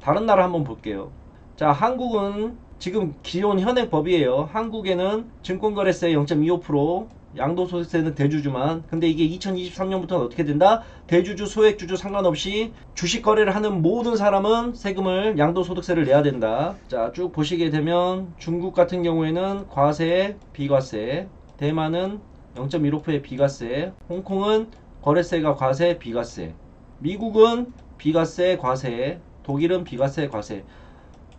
다른 나라 한번 볼게요. 자, 한국은 지금 기존 현행 법이에요. 한국에는 증권거래세 0.25%, 양도소득세는 대주주만. 근데 이게 2023년부터는 어떻게 된다? 대주주, 소액주주 상관없이 주식 거래를 하는 모든 사람은 세금을, 양도소득세를 내야 된다. 자, 쭉 보시게 되면 중국 같은 경우에는 과세, 비과세, 대만은 0.15%의 비과세, 홍콩은 거래세가 과세, 비과세, 미국은 비과세, 과세, 독일은 비과세, 과세.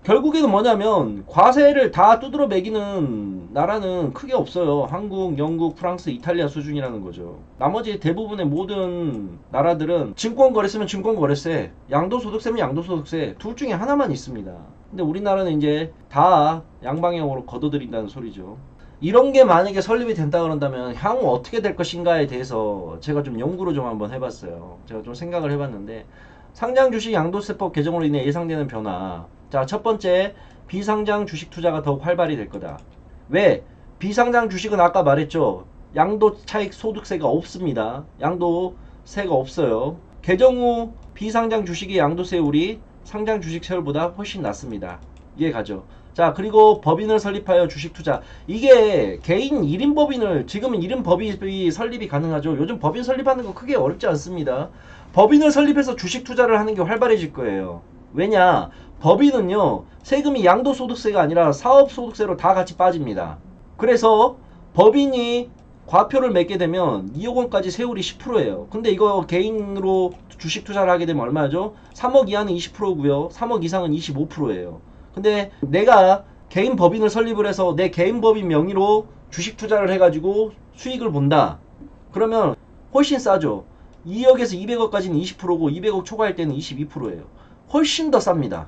결국에는 뭐냐면 과세를 다 두드러 매기는 나라는 크게 없어요. 한국, 영국, 프랑스, 이탈리아 수준이라는 거죠. 나머지 대부분의 모든 나라들은 증권거래세면 증권거래세, 양도소득세면 양도소득세, 둘 중에 하나만 있습니다. 근데 우리나라는 이제 다 양방향으로 걷어들인다는 소리죠. 이런 게 만약에 설립이 된다 그런다면 향후 어떻게 될 것인가에 대해서 제가 좀 연구를 좀 한번 해봤어요. 제가 좀 생각을 해봤는데, 상장 주식 양도세법 개정으로 인해 예상되는 변화. 자, 첫 번째, 비상장 주식 투자가 더욱 활발히 될 거다. 왜? 비상장 주식은 아까 말했죠. 양도 차익 소득세가 없습니다. 양도세가 없어요. 개정 후 비상장 주식의 양도세율이 상장 주식 세율보다 훨씬 낮습니다. 이해 가죠? 자, 그리고 법인을 설립하여 주식 투자. 이게 개인 1인 법인을, 지금은 1인 법인이 설립이 가능하죠. 요즘 법인 설립하는 거 크게 어렵지 않습니다. 법인을 설립해서 주식 투자를 하는 게 활발해질 거예요. 왜냐? 법인은요, 세금이 양도소득세가 아니라 사업소득세로 다 같이 빠집니다. 그래서 법인이 과표를 맺게 되면 2억 원까지 세율이 10%예요. 근데 이거 개인으로 주식 투자를 하게 되면 얼마죠? 3억 이하는 20%고요. 3억 이상은 25%예요. 근데 내가 개인 법인을 설립을 해서 내 개인 법인 명의로 주식 투자를 해가지고 수익을 본다. 그러면 훨씬 싸죠. 2억에서 200억까지는 20%고 200억 초과할 때는 22%예요. 훨씬 더 쌉니다.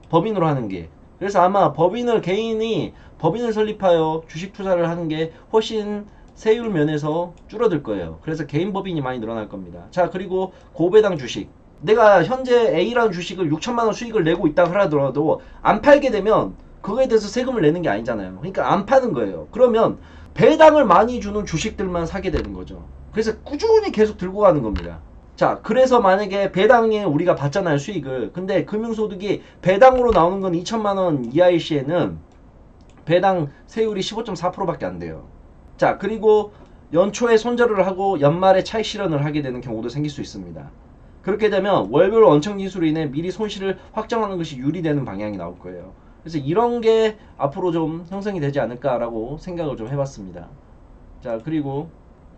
법인으로 하는 게. 그래서 아마 개인이 법인을 설립하여 주식 투자를 하는 게 훨씬 세율 면에서 줄어들 거예요. 그래서 개인 법인이 많이 늘어날 겁니다. 자, 그리고 고배당 주식. 내가 현재 A라는 주식을 6천만원 수익을 내고 있다 하더라도 안 팔게 되면 그거에 대해서 세금을 내는 게 아니잖아요. 그러니까 안 파는 거예요. 그러면 배당을 많이 주는 주식들만 사게 되는 거죠. 그래서 꾸준히 계속 들고 가는 겁니다. 자, 그래서 만약에 배당에 우리가 받잖아요, 수익을. 근데 금융소득이 배당으로 나오는 건 2천만원 이하일 시에는 배당 세율이 15.4%밖에 안 돼요. 자, 그리고 연초에 손절을 하고 연말에 차익 실현을 하게 되는 경우도 생길 수 있습니다. 그렇게 되면 월별 원청 지수로 인해 미리 손실을 확정하는 것이 유리되는 방향이 나올 거예요. 그래서 이런 게 앞으로 좀 형성이 되지 않을까라고 생각을 좀 해봤습니다. 자, 그리고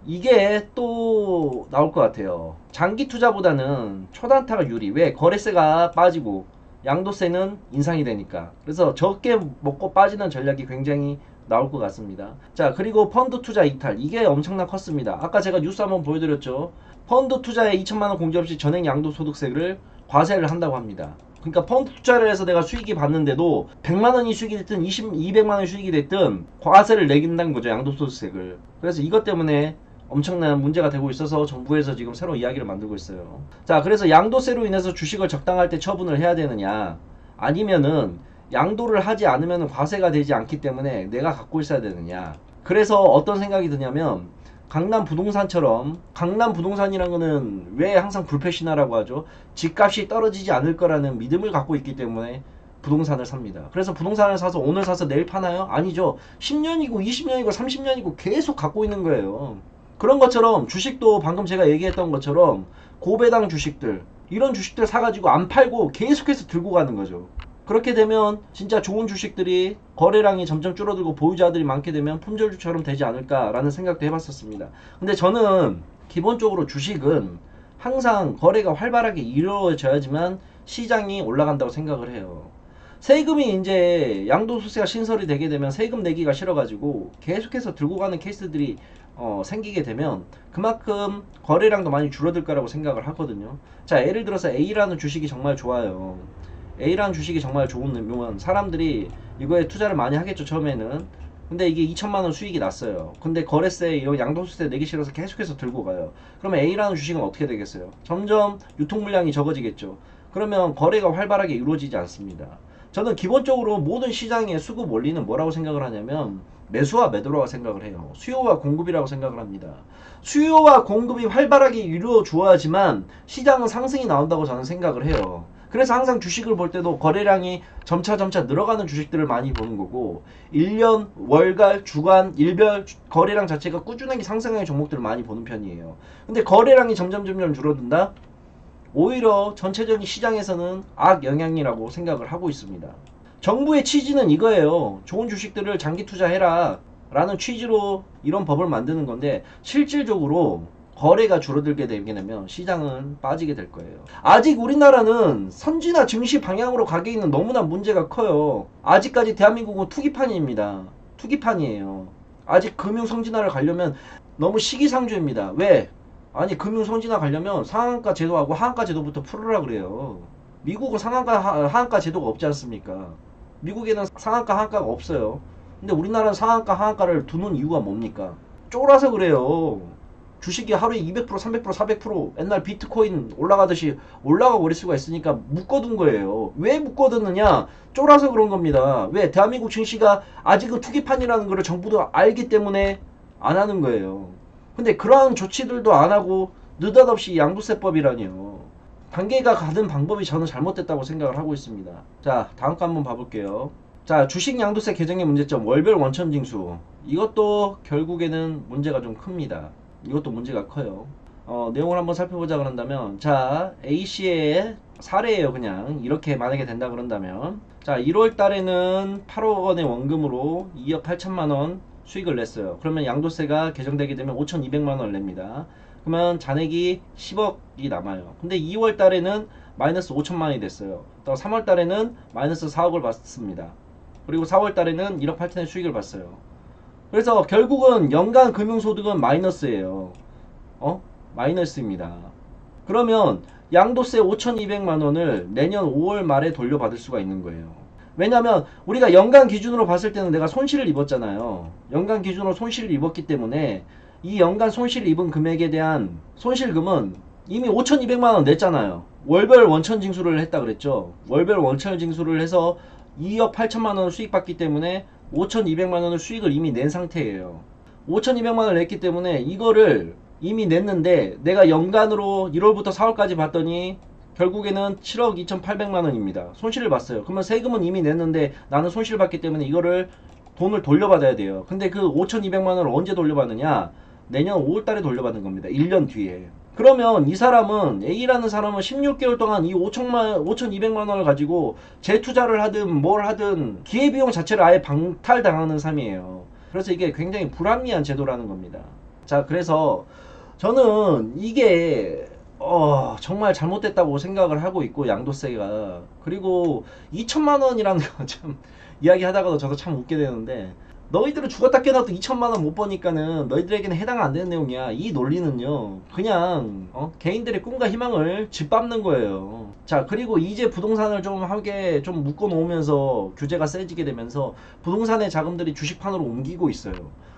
이게 또 나올 것 같아요. 장기 투자보다는 초단타가 유리. 왜? 거래세가 빠지고 양도세는 인상이 되니까. 그래서 적게 먹고 빠지는 전략이 굉장히 나올 것 같습니다. 자, 그리고 펀드 투자 이탈. 이게 엄청나 컸습니다. 아까 제가 뉴스 한번 보여드렸죠. 펀드 투자에 2천만원 공제 없이 전액 양도소득세를 과세를 한다고 합니다. 그러니까 펀드 투자를 해서 내가 수익이 받는데도 100만원이 수익이 됐든 200만원이 수익이 됐든 과세를 내긴다는 거죠. 양도소득세를. 그래서 이것 때문에 엄청난 문제가 되고 있어서 정부에서 지금 새로 이야기를 만들고 있어요. 자, 그래서 양도세로 인해서 주식을 적당할 때 처분을 해야 되느냐, 아니면은 양도를 하지 않으면 과세가 되지 않기 때문에 내가 갖고 있어야 되느냐. 그래서 어떤 생각이 드냐면, 강남 부동산처럼, 강남 부동산이란 거는 왜 항상 불패신화라고 하죠? 집값이 떨어지지 않을 거라는 믿음을 갖고 있기 때문에 부동산을 삽니다. 그래서 부동산을 사서 오늘 사서 내일 파나요? 아니죠. 10년이고 20년이고 30년이고 계속 갖고 있는 거예요. 그런 것처럼 주식도 방금 제가 얘기했던 것처럼 고배당 주식들, 이런 주식들 사가지고 안 팔고 계속해서 들고 가는 거죠. 그렇게 되면 진짜 좋은 주식들이 거래량이 점점 줄어들고 보유자들이 많게 되면 품절주처럼 되지 않을까라는 생각도 해봤었습니다. 근데 저는 기본적으로 주식은 항상 거래가 활발하게 이루어져야지만 시장이 올라간다고 생각을 해요. 세금이 이제 양도소득세가 신설이 되게 되면 세금 내기가 싫어가지고 계속해서 들고 가는 케이스들이 생기게 되면 그만큼 거래량도 많이 줄어들 거라고 생각을 하거든요. 자, 예를 들어서 A라는 주식이 정말 좋아요. A라는 주식이 정말 좋으면 사람들이 이거에 투자를 많이 하겠죠, 처음에는. 근데 이게 2천만원 수익이 났어요. 근데 거래세, 이런 양도소득세 내기 싫어서 계속해서 들고 가요. 그러면 A라는 주식은 어떻게 되겠어요? 점점 유통물량이 적어지겠죠. 그러면 거래가 활발하게 이루어지지 않습니다. 저는 기본적으로 모든 시장의 수급 원리는 뭐라고 생각을 하냐면 매수와 매도라고 생각을 해요. 수요와 공급이라고 생각을 합니다. 수요와 공급이 활발하게 이루어져야지만 시장은 상승이 나온다고 저는 생각을 해요. 그래서 항상 주식을 볼 때도 거래량이 점차 늘어가는 주식들을 많이 보는 거고 1년, 월갈, 주간, 일별 거래량 자체가 꾸준하게 상승하는 종목들을 많이 보는 편이에요. 근데 거래량이 점점 줄어든다? 오히려 전체적인 시장에서는 악영향이라고 생각을 하고 있습니다. 정부의 취지는 이거예요. 좋은 주식들을 장기 투자해라 라는 취지로 이런 법을 만드는 건데 실질적으로 거래가 줄어들게 되면 시장은 빠지게 될 거예요. 아직 우리나라는 선진화 증시 방향으로 가기에는 너무나 문제가 커요. 아직까지 대한민국은 투기판입니다. 투기판이에요. 아직 금융 선진화를 가려면 너무 시기상조입니다. 왜? 아니 금융 선진화 가려면 상한가 제도하고 하한가 제도부터 풀으라 그래요. 미국은 상한가 하한가 제도가 없지 않습니까? 미국에는 상한가 하한가가 없어요. 근데 우리나라는 상한가 하한가를 두는 이유가 뭡니까? 쫄아서 그래요. 주식이 하루에 200%, 300%, 400% 옛날 비트코인 올라가듯이 올라가 버릴 수가 있으니까 묶어둔 거예요. 왜 묶어두느냐? 쫄아서 그런 겁니다. 왜? 대한민국 증시가 아직은 투기판이라는 걸 정부도 알기 때문에 안 하는 거예요. 근데 그러한 조치들도 안 하고 느닷없이 양도세법이라니요. 단계가 가는 방법이 저는 잘못됐다고 생각을 하고 있습니다. 자, 다음 거 한번 봐볼게요. 자, 주식 양도세 개정의 문제점, 월별 원천징수. 이것도 결국에는 문제가 좀 큽니다. 이것도 문제가 커요. 내용을 한번 살펴보자 그런다면, 자, A씨의 사례예요. 그냥 이렇게 만약에 된다 그런다면, 자, 1월 달에는 8억 원의 원금으로 2억 8천만 원 수익을 냈어요. 그러면 양도세가 개정되게 되면 5,200만 원을 냅니다. 그러면 잔액이 10억이 남아요. 근데 2월 달에는 마이너스 5천만 원이 됐어요. 또 3월 달에는 마이너스 4억을 받습니다. 그리고 4월 달에는 1억 8천의 수익을 봤어요. 그래서 결국은 연간 금융소득은 마이너스예요. 마이너스입니다. 그러면 양도세 5,200만 원을 내년 5월 말에 돌려받을 수가 있는 거예요. 왜냐면 우리가 연간 기준으로 봤을 때는 내가 손실을 입었잖아요. 연간 기준으로 손실을 입었기 때문에 이 연간 손실을 입은 금액에 대한 손실금은 이미 5,200만 원 냈잖아요. 월별 원천 징수를 했다 그랬죠. 월별 원천 징수를 해서 2억 8천만 원을 수익받기 때문에 5,200만 원을 수익을 이미 낸 상태예요. 5,200만 원을 냈기 때문에 이거를 이미 냈는데 내가 연간으로 1월부터 4월까지 봤더니 결국에는 7억 2,800만 원입니다. 손실을 봤어요. 그러면 세금은 이미 냈는데 나는 손실을 봤기 때문에 이거를 돈을 돌려받아야 돼요. 근데 그 5,200만 원을 언제 돌려받느냐? 내년 5월 달에 돌려받는 겁니다. 1년 뒤에. 그러면 이 사람은 A라는 사람은 16개월 동안 이 5,200만 원을 가지고 재투자를 하든 뭘 하든 기회비용 자체를 아예 방탈당하는 삶이에요. 그래서 이게 굉장히 불합리한 제도라는 겁니다. 자, 그래서 저는 이게 정말 잘못됐다고 생각을 하고 있고 양도세가 그리고 2천만 원이라는 거 참 이야기하다가도 저도 참 웃게 되는데 너희들은 죽었다 깨어나도 2천만 원 못 버니까는 너희들에게는 해당 안 되는 내용이야. 이 논리는요 그냥 개인들의 꿈과 희망을 짓밟는 거예요. 자, 그리고 이제 부동산을 좀 함께 좀 묶어 놓으면서 규제가 세지게 되면서 부동산의 자금들이 주식판으로 옮기고 있어요.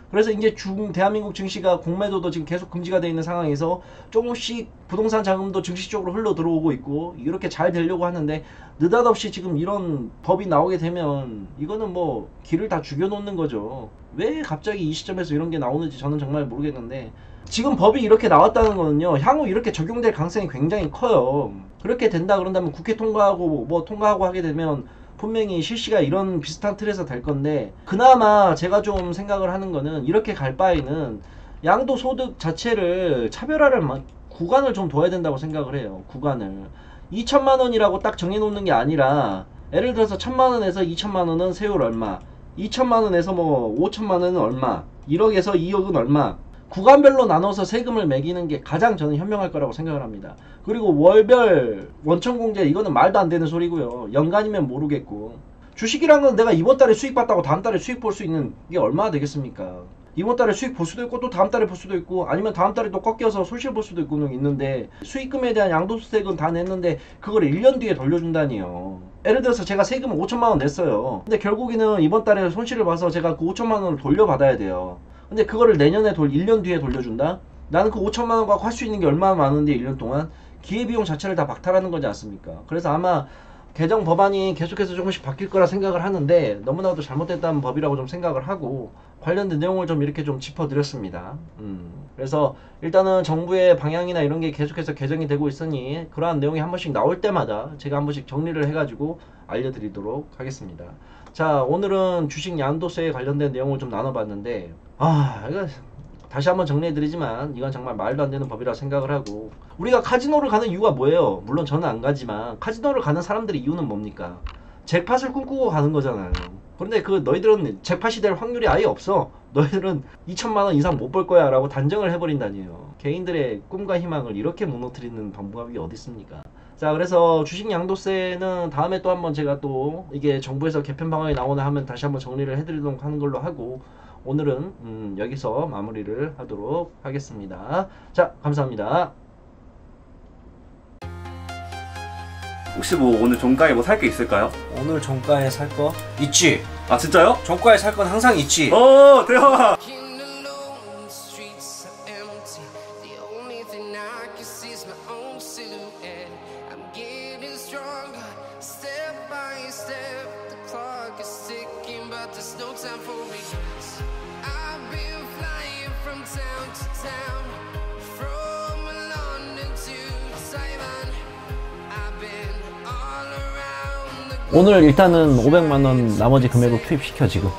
그래서 이제 대한민국 증시가 공매도도 지금 계속 금지가 되어 있는 상황에서 조금씩 부동산 자금도 증시 쪽으로 흘러 들어오고 있고 이렇게 잘 되려고 하는데 느닷없이 지금 이런 법이 나오게 되면 이거는 뭐 길을 다 죽여놓는 거죠. 왜 갑자기 이 시점에서 이런 게 나오는지 저는 정말 모르겠는데 지금 법이 이렇게 나왔다는 거는요 향후 이렇게 적용될 가능성이 굉장히 커요. 그렇게 된다 그런다면 국회 통과하고 뭐 통과하고 하게 되면 분명히 실시가 이런 비슷한 틀에서 될 건데 그나마 제가 좀 생각을 하는 거는 이렇게 갈 바에는 양도소득 자체를 차별화를 구간을 좀 둬야 된다고 생각을 해요. 구간을 2천만 원이라고 딱 정해놓는 게 아니라 예를 들어서 1,000만 원에서 2천만 원은 세율 얼마 2천만 원에서 뭐 5천만 원은 얼마 1억에서 2억은 얼마 구간별로 나눠서 세금을 매기는 게 가장 저는 현명할 거라고 생각을 합니다. 그리고 월별 원천공제 이거는 말도 안 되는 소리고요. 연간이면 모르겠고 주식이란 건 내가 이번 달에 수익 봤다고 다음 달에 수익 볼 수 있는 게 얼마나 되겠습니까? 이번 달에 수익 볼 수도 있고 또 다음 달에 볼 수도 있고 아니면 다음 달에 또 꺾여서 손실 볼 수도 있는데 수익금에 대한 양도세금은 다 냈는데 그걸 1년 뒤에 돌려준다니요. 예를 들어서 제가 세금을 5천만 원 냈어요. 근데 결국에는 이번 달에 손실을 봐서 제가 그 5천만 원을 돌려받아야 돼요. 근데 그거를 내년에 1년 뒤에 돌려준다? 나는 그 5천만 원 갖고 할 수 있는 게 얼마나 많은데 1년 동안 기회비용 자체를 다 박탈하는 거지 않습니까? 그래서 아마 개정 법안이 계속해서 조금씩 바뀔 거라 생각을 하는데 너무나도 잘못됐다는 법이라고 좀 생각을 하고 관련된 내용을 좀 이렇게 좀 짚어드렸습니다. 그래서 일단은 정부의 방향이나 이런 게 계속해서 개정이 되고 있으니 그러한 내용이 한 번씩 나올 때마다 제가 한 번씩 정리를 해가지고 알려드리도록 하겠습니다. 자, 오늘은 주식 양도세에 관련된 내용을 좀 나눠봤는데, 이거 다시 한번 정리해드리지만 이건 정말 말도 안 되는 법이라 생각을 하고, 우리가 카지노를 가는 이유가 뭐예요? 물론 저는 안 가지만 카지노를 가는 사람들의 이유는 뭡니까? 잭팟을 꿈꾸고 가는 거잖아요. 그런데 그 너희들은 잭팟이 될 확률이 아예 없어. 너희들은 2천만원 이상 못 벌 거야 라고 단정을 해버린다니요. 개인들의 꿈과 희망을 이렇게 무너뜨리는 방법이 어디 있습니까? 자, 그래서 주식 양도세는 다음에 또 한번 제가 또 이게 정부에서 개편 방안이 나오나 하면 다시 한번 정리를 해드리도록 하는 걸로 하고, 오늘은 여기서 마무리를 하도록 하겠습니다. 자, 감사합니다. 혹시 뭐 오늘 종가에 뭐 살 게 있을까요? 오늘 종가에 살 거 있지. 아 진짜요? 종가에 살 건 항상 있지. 대박! 오늘 일단은 500만원 나머지 금액을 투입시켜 지금.